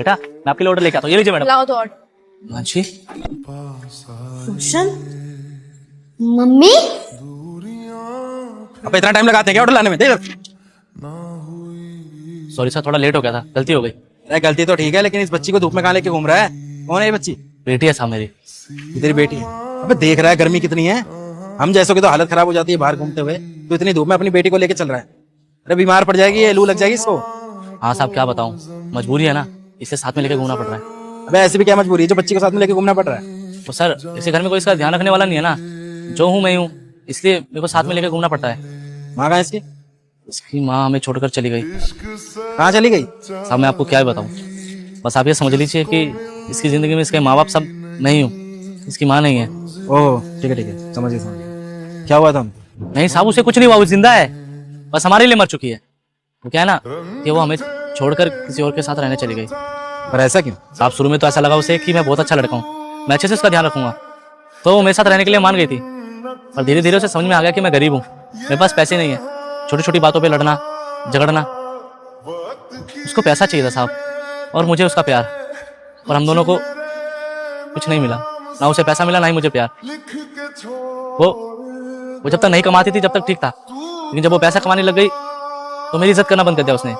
बेटा मैं आपके लिए ऑर्डर लेके आता हूँ, ये लीजिए मैडम। लाओ तो और। मानसी रोशन, मम्मी अब इतना टाइम लगाते हैं क्या ऑर्डर लाने में? देख सॉरी सर, थोड़ा लेट हो गया था, गलती हो गई। अरे गलती तो ठीक है, लेकिन इस बच्ची को धूप में कहाँ लेके घूम रहा है? कौन है ये बच्ची? बेटी है साहब मेरी। ये तेरी बेटी है? अबे देख रहा है गर्मी कितनी है, हम जैसों की तो हालत खराब हो जाती है बाहर घूमते हुए, तो इतनी धूप में अपनी बेटी को लेके चल रहा है। अरे बीमार पड़ जाएगी, ये लू लग जाएगी इसको। हाँ साहब क्या बताऊँ, मजबूरी है ना, इसे साथ में लेके घूमना पड़ रहा है। अबे ऐसी भी क्या मजबूरी है जो बच्ची को साथ में लेके घूमना पड़ रहा है? तो सर इसे घर में कोई इसका ध्यान रखने वाला नहीं है ना, जो हूँ मैं हूँ, इसलिए मेरे को साथ में लेके घूमना पड़ता है। माँ कहाँ है इसकी? इसकी माँ हमें छोड़कर चली गई। कहाँ चली गई? साहब मैं आपको क्या ही बताऊँ, बस आप ये समझ लीजिए कि इसकी ज़िंदगी में इसके माँ बाप सब मैं ही हूँ, इसकी माँ नहीं है। ओह ठीक है समझ गया। क्या हुआ था हमको? नहीं साहब उसे कुछ नहीं हुआ, वो जिंदा है, बस हमारे लिए मर चुकी है। वो क्या है ना कि वो हमें छोड़कर किसी और के साथ रहने चली गई। पर ऐसा क्यों? साहब शुरू में तो ऐसा लगा उसे कि मैं बहुत अच्छा लड़का हूँ, मैं अच्छे से उसका ध्यान रखूंगा, तो वो मेरे साथ रहने के लिए मान गई थी। पर धीरे धीरे उसे समझ में आ गया कि मैं गरीब हूँ, मेरे पास पैसे नहीं है, छोटी छोटी बातों पे लड़ना झगड़ना। उसको पैसा चाहिए था साहब, और मुझे उसका प्यार, और हम दोनों को कुछ नहीं मिला, ना उसे पैसा मिला ना ही मुझे प्यार। वो जब तक नहीं कमाती थी जब तक ठीक था, लेकिन जब वो पैसा कमाने लग गई तो मेरी इज्जत करना बंद कर दिया उसने,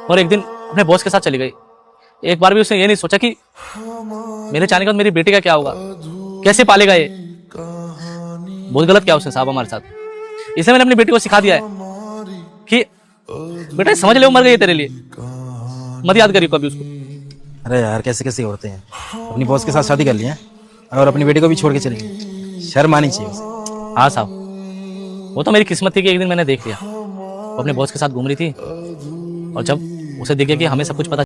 और एक दिन अपने बॉस के साथ चली गई। एक बार भी उसने ये नहीं सोचा कि मेरे जाने के बाद मेरी बेटी का क्या होगा, कैसे पालेगा ये। बहुत गलत किया उसने साहब हमारे साथ। इसलिए मैंने अपनी बेटी को सिखा दिया है कि बेटा समझ ले वो मर गई है तेरे लिए, मत याद करियो कभी उसको। अरे यार कैसे कैसे औरतें हैं, अपनी बॉस के साथ शादी कर ली है और अपनी बेटी को भी छोड़ के चली गई, शर्म आनी चाहिए उसे। हाँ साहब वो तो मेरी किस्मत थी कि एक दिन मैंने देख लिया वो अपने बॉस के साथ घूम रही थी, और जब उसे दिख गया कि हमें सब कुछ पता